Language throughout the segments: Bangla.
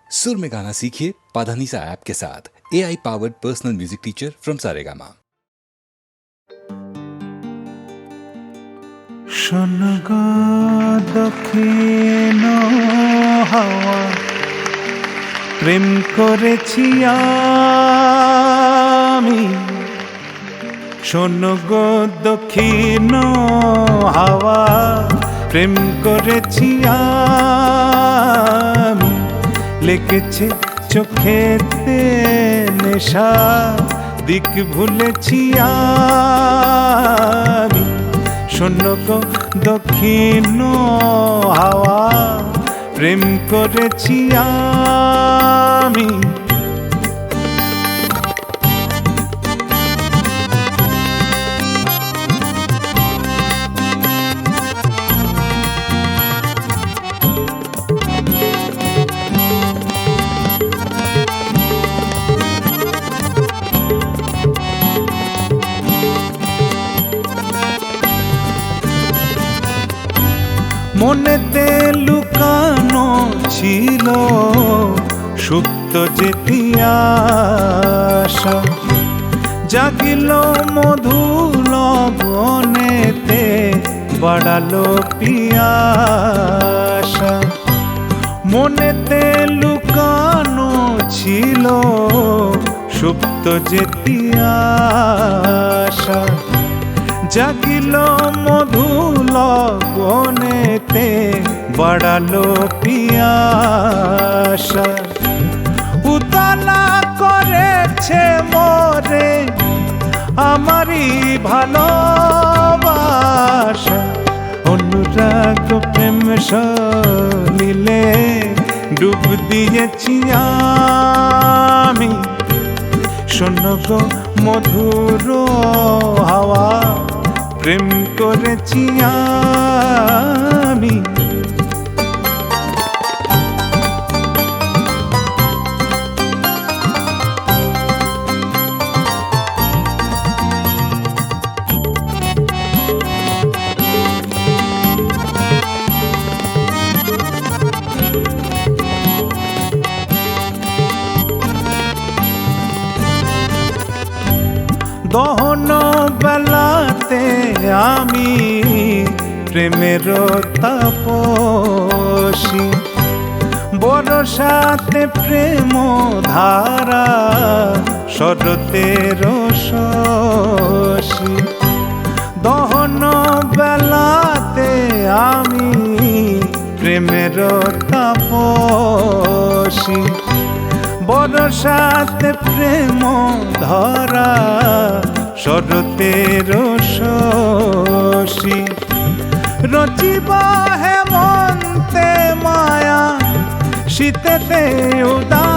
सुर में गाना सीखिए पाधानीसा ऐप के साथ। AI powered personal music teacher from Saregama. শোনগো দক্ষিণ হাওয়া, প্রেম করেছি আমি। শোনগো দক্ষিণ হাওয়া, প্রেম করেছি আমি। লেগেছে চোখেতে নেশা, দিক ভুলেছি আমি। শোনগো দক্ষিণ হাওয়া, প্রেম করেছি আমি। মনেতে লুকানো ছিল সুপ্ত যেতি আশা, জাগিল মধু লগনেতে বাড়ালো পিয়াসা। মনেতে লুকানো ছিল সুপ্ত যেতি আশা, জাগিল মধু লগনেতে বাড়ালো পিয়াসা। উতলা করেছে মোরে আমারই ভালোবাসা। অনুরাগ প্রেম সলিলে ডুব দিয়েছি আমি। শোনগো মধুর হাওয়া, প্রেম করেছি আমি। দহন বেলাতে আমি প্রেমের তাপসী, বরসাতে প্রেম ধারা শরতের শশী। দহন বেলাতে আমি প্রেমের তাপসী, বরসাতে প্রেম ধরা শরতের শশী। রচিব হেমন্তে মায়া, শীতেতে উদাসী।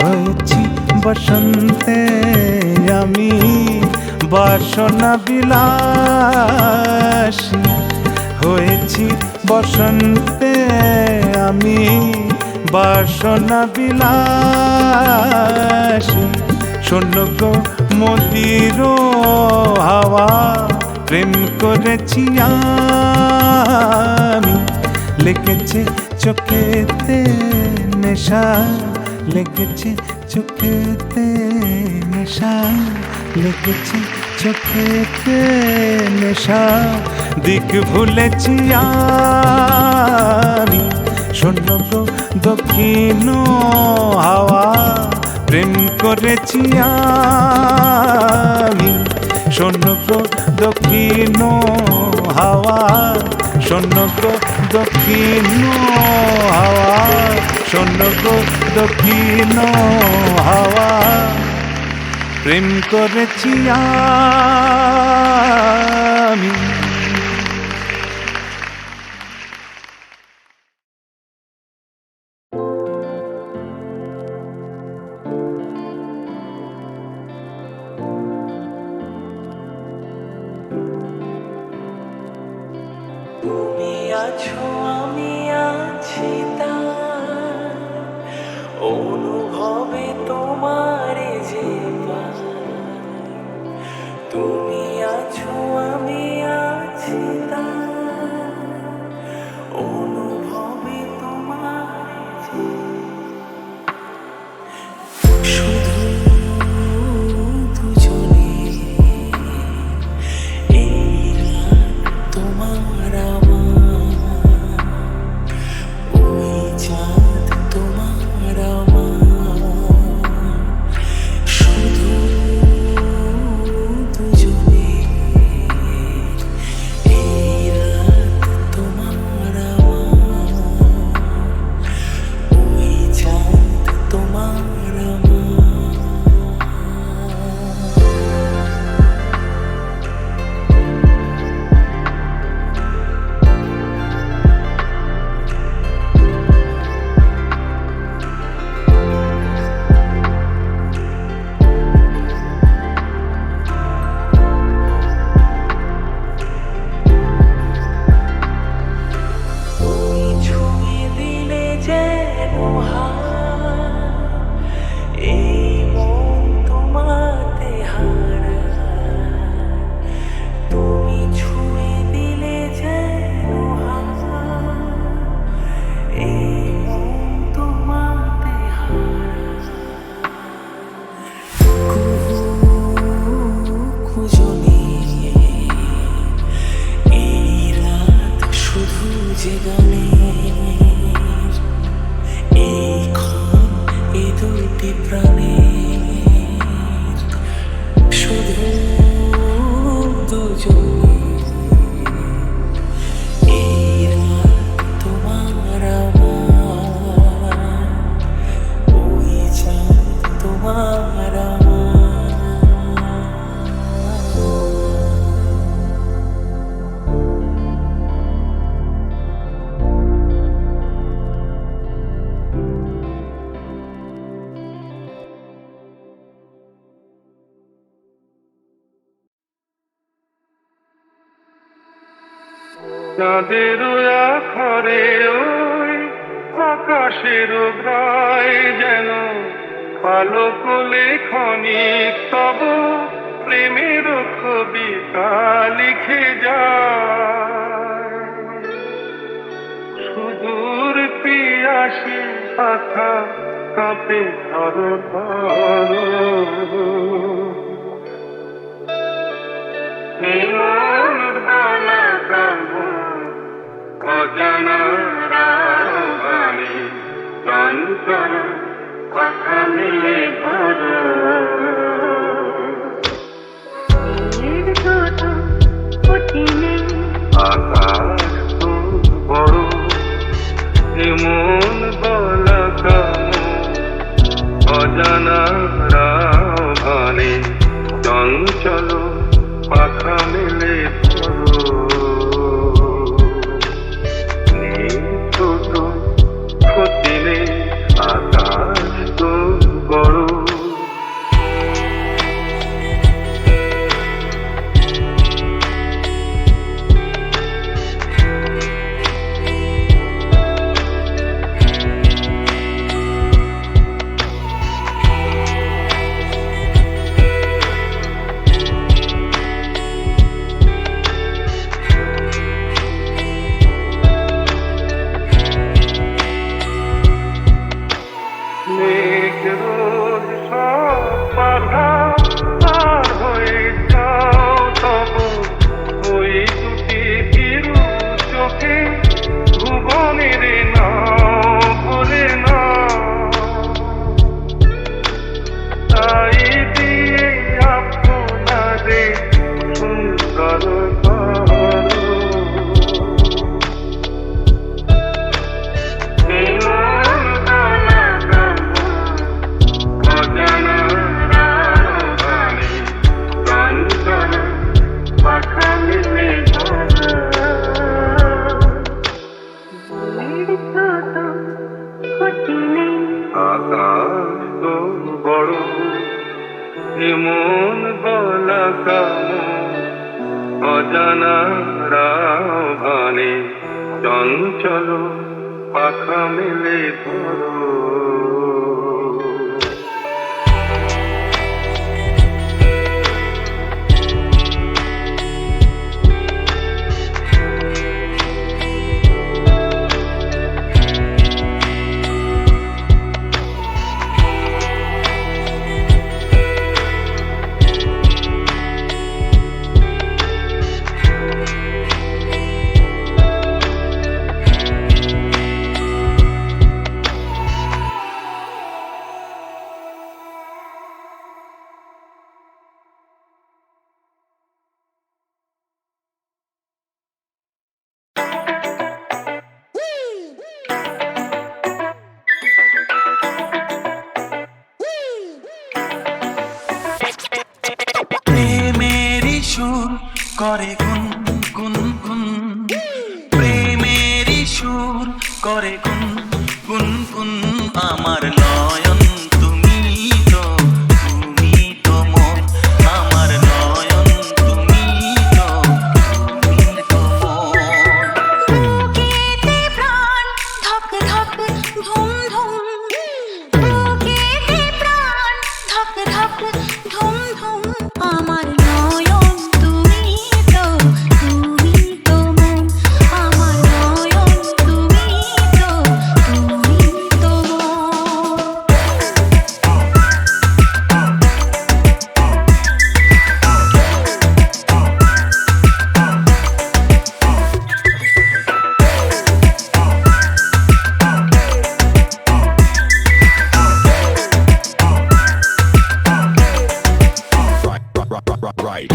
হয়েছি বসন্তে আমি বাসনা বিলাসী। হয়েছি বসন্তে আমি বাসনা বিলাসী। শোনগো মদির হাওয়া, প্রেম করেছি আমি। লেগেছে চোখেতে নেশা, লেগেছে চোখেতে নেশা, লেগেছে চোখেতে নেশা, দিক ভুলেছি আমি। শোনগো দক্ষিণ হাওয়া, প্রেম করেছি আমি। শোনগো দক্ষিণ হাওয়া, শোনগো দক্ষিণ হাওয়া, শোনগো দক্ষিণ হাওয়া, প্রেম করেছি আমি। তুমি আছো আমি আছি, তার অনুভবে তোমার যে পাই। তুমি আছো আমি এই মন তোমাতে হারা, তুমি ছুঁয়ে দিলে যেন এই মন তোমাতে খুঁজনি এই রাত শুধু যে গানের এই ক্ষণ এ দুটি প্রাণের শুধু দুজনে এই রাত তোমার আমার ওই চাঁদ তোমার আমার। চাঁদের আখরে ওই আকাশের প্রায় যেন পালক লেখনি তব প্রেমের কবিতা লিখে যায়। সুদূর পিয়াসী পাখা কাঁপে থর থর, অজানা রাগানে চঞ্চল কথা মিলে ধরো। আকাশ তো বড় এমন বলা কাম, অজানা রাগানে চঞ্চল পাখা মিলে ধরো। ছোট ক্ষতি নেই আকাশ তো বড়, রোজ সব বাধা পার হয়ে যাও তবু ওই দুটি ভীরু চোখে ভুবনের নাও ভরে না। তাই দিয়ে আপনারে সুন্দর আকাশ তো বড় এমন বলা কাম, অজানা রাগানে চঞ্চল পাখা মেলে ধরো। করে গুন গুন গুন, প্রেমেরই সুর করে গুন গুন গুন। আমার নয়ন তুমি তো মন, আমার নয়ন তুমি তো মন। বুকেতে প্রাণ ধক ধক ধুম ধুম বুকেতে প্রাণ ধক ধক ধুম ধুম আমার নয়ন তুমি তো মন আমার নয়ন তুমি তো মন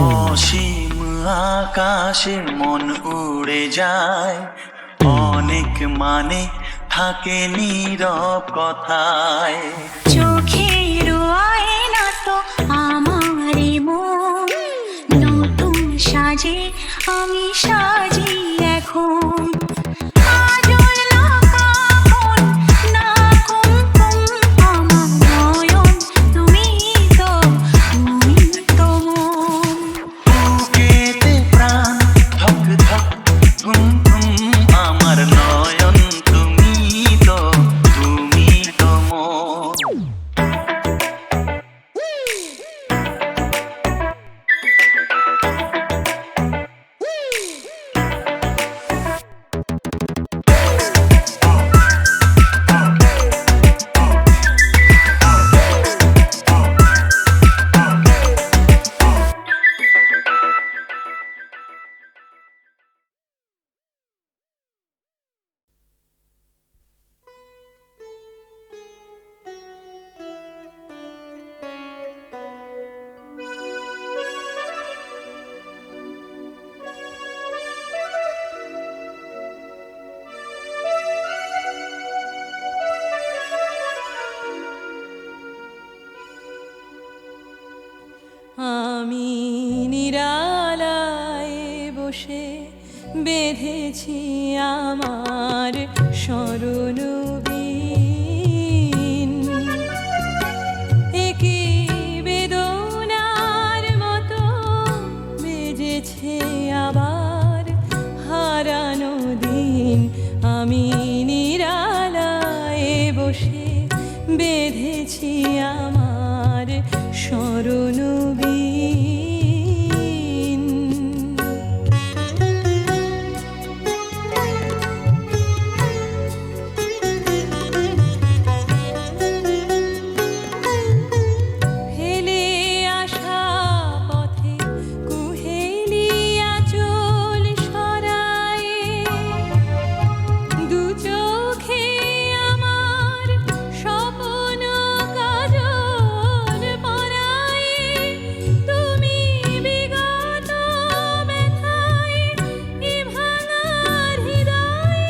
অসীম আকাশে মন উড়ে যায়, অনেক মানে থাকে নীরব কথায়। চোখের আয়না তো আমারই মন নতুন সাজে আমি সাজি এখন কাজল না কাফন না কুমকুম আমার নয়ন তুমি তো মন বুকেতে প্রাণ ধক ধক ধুম ধুম আমার নয়ন তুমি তো মন। আমি নিরালায় বসে বেঁধেছি আমার স্মরণবীণ একি বেদনার মতো বেজেছে আবার হারানো দিন আমি নিরালায় বসে বেঁধেছি আমার স্মরণবীণ ফেলে আসা পথে কুহেলিয়া চুল সরায়ে দু চোখে আমার স্বপ্ন কাজল পরায়ে তুমি বিগত ব্যথায় এ ভাঙা হৃদয়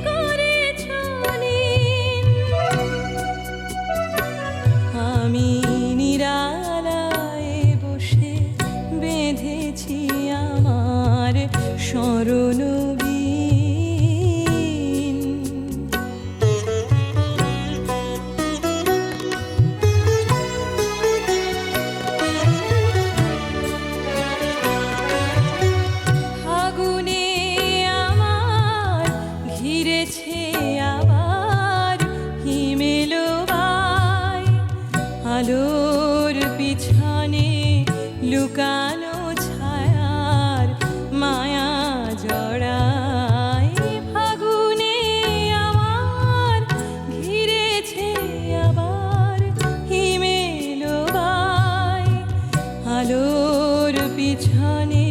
করেছ লীন আমি নিরালায় বসে বেঁধেছি আমার স্মরণবীণ ফাগুনে আমার ঘিরেছে আবার হিমেলো বাই আলোর পিছনে লুকানো ছায়ার মায়া জড়ায় ফাগুনে আমার ঘিরেছে আবার হিমেলো বাই আলোর পিছনে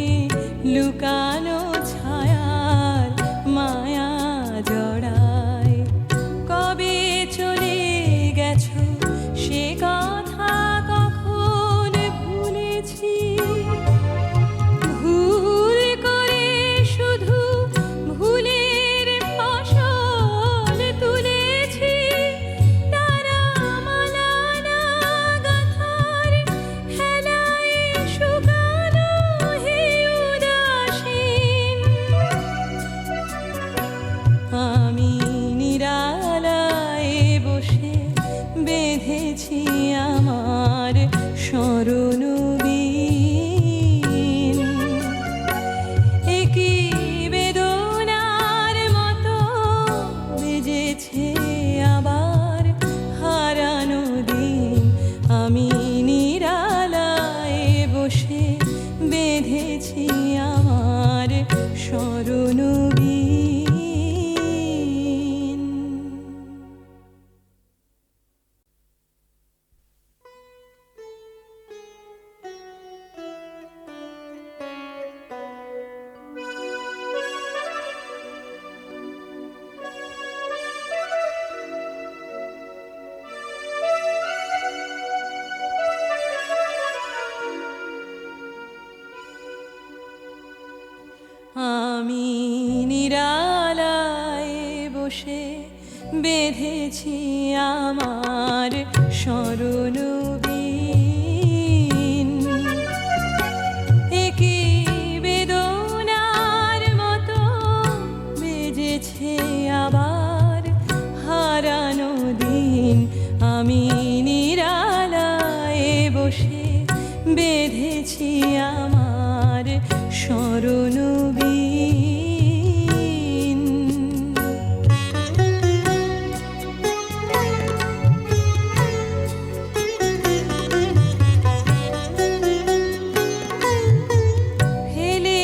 লুকানো ছায়ার মায়া জড়ায় কবে চলে গেছো সে কথা বেঁধেছি আমার স্মরণবিন। একি বেদনার মতো বেজেছে আবার হারানো দিন। আমি নিরালায় বসে বেঁধেছি আমার স্মরণবিন। ফেলে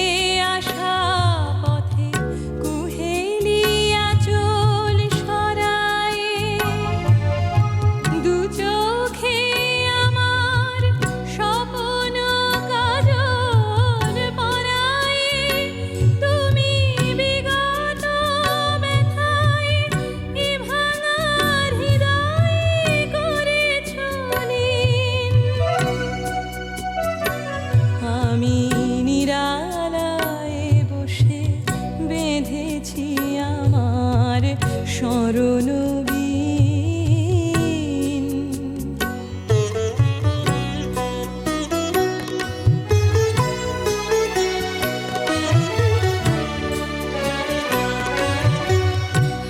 আসা পথে কুহেলিয়া চুল সরায়ে দু চোখে আমার স্বপ্ন কাজল পরায়ে তুমি বিগত ব্যথায় এ ভাঙার হৃদয়ে করেছ লীন। আমি নিরালায় বসে বেঁধেছি আমার স্মরণবিন।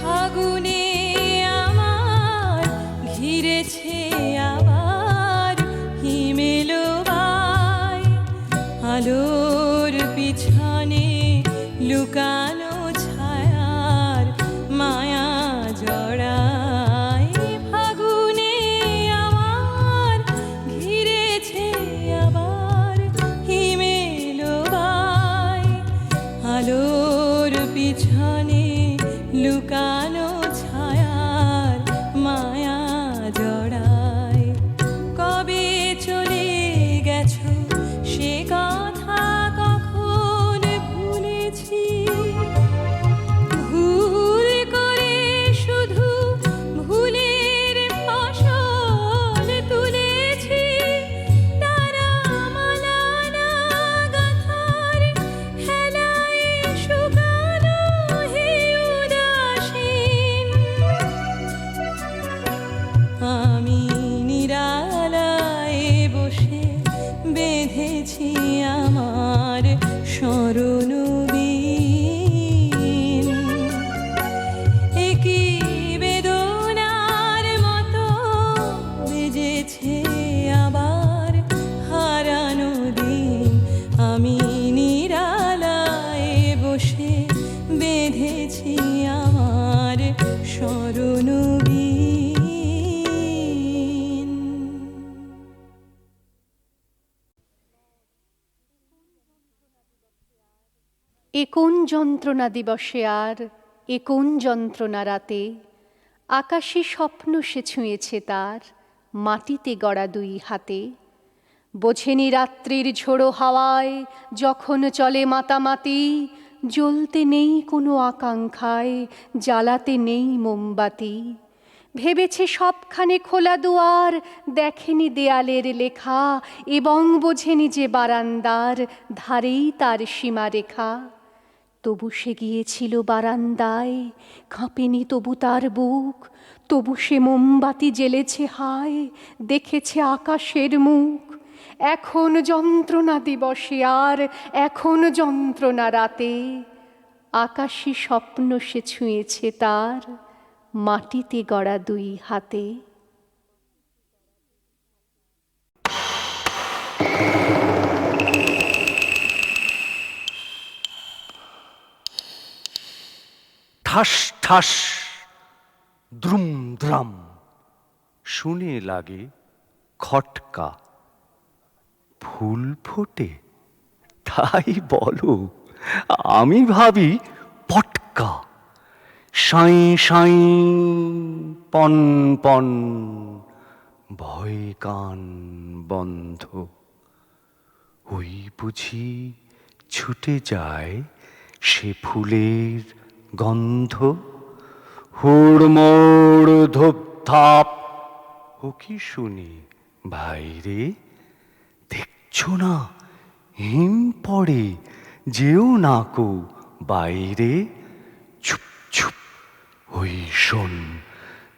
ফাগুনে আমার ঘিরেছে আবার হিমেলো বাই। আলোর পিছনে লুকানো ছায়ার মায়া জড়ায়। ফাগুনে আমার ঘিরেছে আবার হিমেলো বাই। আলোর পিছনে লুকানো ছায়ার মায়া জড়ায়। কবে চলে গেছো সে কথা কখন ভুলেছি। ভুল করে শুধু ভুলের ফসল তুলেছি। তারা মালানা গাথার হেলায় শুকানো হে উদাসীন। আমি নিরালায় বসে বেঁধেছি আমার স্মরণবিন। একি বেদনার মতো বেজেছে আবার হারানো দিন। আমি নিরালায় বসে বেঁধেছি আমার স্মরণবিন। এ কোন যন্ত্রণা দিবসে আর এ কোন যন্ত্রণা রাতে। আকাশে স্বপ্ন সে ছুঁয়েছে তার মাটিতে গড়া দুই হাতে। বোঝেনি রাত্রির ঝোড়ো হাওয়ায় যখন চলে মাতামাতি। জ্বলতে নেই কোনো আকাঙ্ক্ষায়, জ্বালাতে নেই মোমবাতি। ভেবেছে সবখানে খোলা দুয়ার, দেখেনি দেয়ালের লেখা এবং বোঝেনি যে বারান্দার ধারেই তার সীমারেখা। তবু সে গিয়েছিল বারান্দায়, কাঁপেনি তবু তার বুক। তবু সে মোমবাতি জ্বেলেছে হায়, দেখেছে আকাশের মুখ। এখন যন্ত্রণা দিবসে আর এখন যন্ত্রণা রাতে। আকাশী স্বপ্ন সে ছুঁয়েছে তার মাটিতে গড়া দুই হাতে। ঠাস ঠাস দ্রুম দ্রাম শুনে লাগে খটকা। ফুল ফোটে তাই বলো, আমি ভাবি পটকা। সাঁই সাঁই পন পন ভয় কান বন্ধ। ওই বুঝি ছুটে যায় সে ফুলের গন্ধ। হুড়মোড় ধূপধাপ ও কি শুনি ভাইরে, দেখছো না হিম পড়ে, যেও না কো বাইরে। চুপ চুপ ওই শোন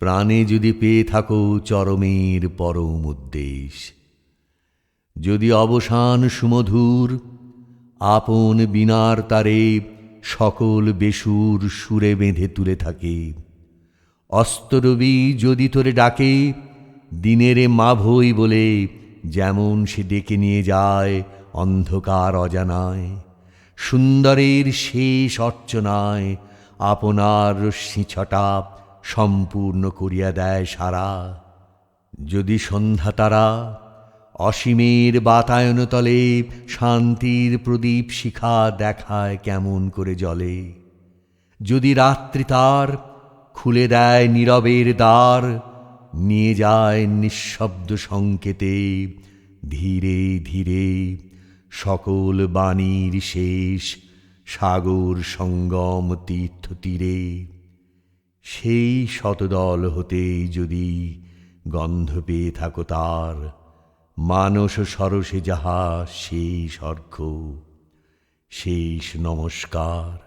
প্রাণে যদি পেয়ে থাকো চরমের পরম উদ্দেশ, যদি অবসান সুমধুর আপন বিনার তারে সকল বেসুর সুরে বেঁধে তুলে থাকে, অস্তরবি যদি তোরে ডাকে দিনেরে মা ভই বলে, যেমন সে ডেকে নিয়ে যায় অন্ধকার অজানায়, সুন্দরের শেষ অর্চনায় আপনার রশ্মি ছটা সম্পূর্ণ করিয়া দেয় সারা। যদি সন্ধ্যা তারা অসীমের বাতায়ন তলে শান্তির প্রদীপ শিখা দেখায় কেমন করে জ্বলে, যদি রাত্রি তার খুলে দেয় নীরবের দ্বার, নিয়ে যায় নিঃশব্দ সংকেতে ধীরে ধীরে সকল বাণীর শেষ সাগর সঙ্গম তীর্থ তীরে, সেই শতদল হতেই যদি গন্ধ পেয়ে থাকো তার, মানস সরসে যাহা শেষ অর্ঘ্য শেষ নমস্কার।